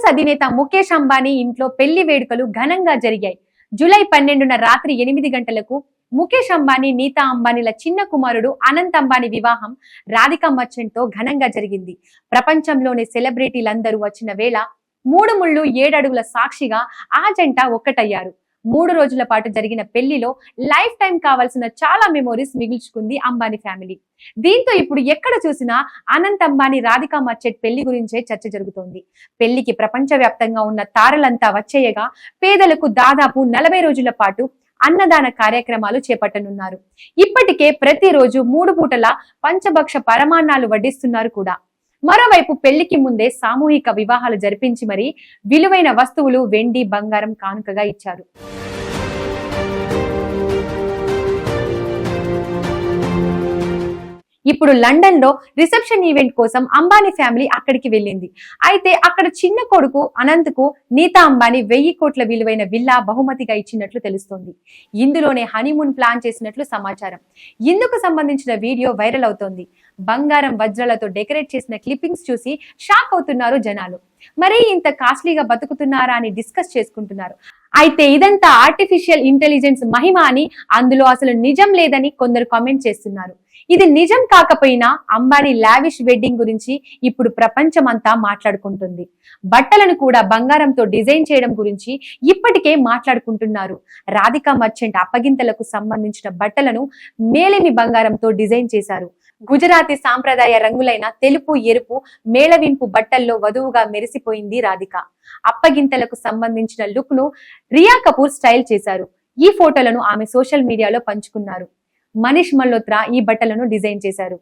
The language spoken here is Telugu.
అధినేత ముఖేష్ అంబానీ ఇంట్లో పెళ్లి వేడుకలు ఘనంగా జరిగాయి. జూలై 12న రాత్రి 8 గంటలకు ముఖేష్ అంబానీ, నీతా అంబానీల చిన్న కుమారుడు అనంత్ అంబానీ వివాహం రాధికా మర్చెంట్ తో ఘనంగా జరిగింది. ప్రపంచంలోని సెలబ్రిటీలందరూ వచ్చిన వేళ 3 ముళ్ళు 7 అడుగుల సాక్షిగా ఆ జంట ఒక్కటయ్యారు. 3 రోజుల పాటు జరిగిన పెళ్లిలో లైఫ్ టైం కావాల్సిన చాలా మెమోరీస్ మిగిల్చుకుంది అంబానీ ఫ్యామిలీ. దీంతో ఇప్పుడు ఎక్కడ చూసినా అనంత్ అంబానీ, రాధికా మర్చెంట్ పెళ్లి గురించే చర్చ జరుగుతోంది. పెళ్లికి ప్రపంచవ్యాప్తంగా ఉన్న తారలంతా వచ్చేయగా పేదలకు దాదాపు 40 రోజుల పాటు అన్నదాన కార్యక్రమాలు చేపట్టనున్నారు. ఇప్పటికే ప్రతిరోజు 3 పూటల పంచభక్ష పరమాన్నాలు వడ్డిస్తున్నారు కూడా. మరోవైపు పెళ్లికి ముందే సామూహిక వివాహాలు జరిపించి మరీ విలువైన వస్తువులు వెండి, బంగారం కానుకగా ఇచ్చారు. ఇప్పుడు లండన్ లో రిసెప్షన్ ఈవెంట్ కోసం అంబానీ ఫ్యామిలీ అక్కడికి వెళ్ళింది. అయితే అక్కడ చిన్న కొడుకు అనంత్ కు నీతా అంబానీ 1000 కోట్ల విలువైన విల్లా బహుమతిగా ఇచ్చినట్లు తెలుస్తోంది. ఇందులోనే హనీమూన్ ప్లాన్ చేసినట్లు సమాచారం. ఇందుకు సంబంధించిన వీడియో వైరల్ అవుతోంది. బంగారం, వజ్రాలతో డెకరేట్ చేసిన క్లిప్పింగ్స్ చూసి షాక్ అవుతున్నారు జనాలు. మరి ఇంత కాస్ట్లీగా బతుకుతున్నారా అని డిస్కస్ చేసుకుంటున్నారు. అయితే ఇదంతా ఆర్టిఫిషియల్ ఇంటెలిజెన్స్ మహిమ అని, అందులో అసలు నిజం లేదని కొందరు కామెంట్ చేస్తున్నారు. ఇది నిజం కాకపోయినా అంబానీ లావిష్ వెడ్డింగ్ గురించి ఇప్పుడు ప్రపంచం అంతా మాట్లాడుకుంటుంది. బట్టలను కూడా బంగారంతో డిజైన్ చేయడం గురించి ఇప్పటికే మాట్లాడుకుంటున్నారు. రాధికా మర్చెంట్ అప్పగింతలకు సంబంధించిన బట్టలను మేలిమి బంగారంతో డిజైన్ చేశారు. గుజరాతీ సాంప్రదాయ రంగులైన తెలుపు, ఎరుపు మేళవింపు బట్టల్లో వధువుగా మెరిసిపోయింది రాధిక. అప్పగింతలకు సంబంధించిన లుక్ ను రియా కపూర్ స్టైల్ చేశారు. ఈ ఫోటోలను ఆమె సోషల్ మీడియాలో పంచుకున్నారు. మనీష్ మల్హోత్రా ఈ బట్టలను డిజైన్ చేశారు.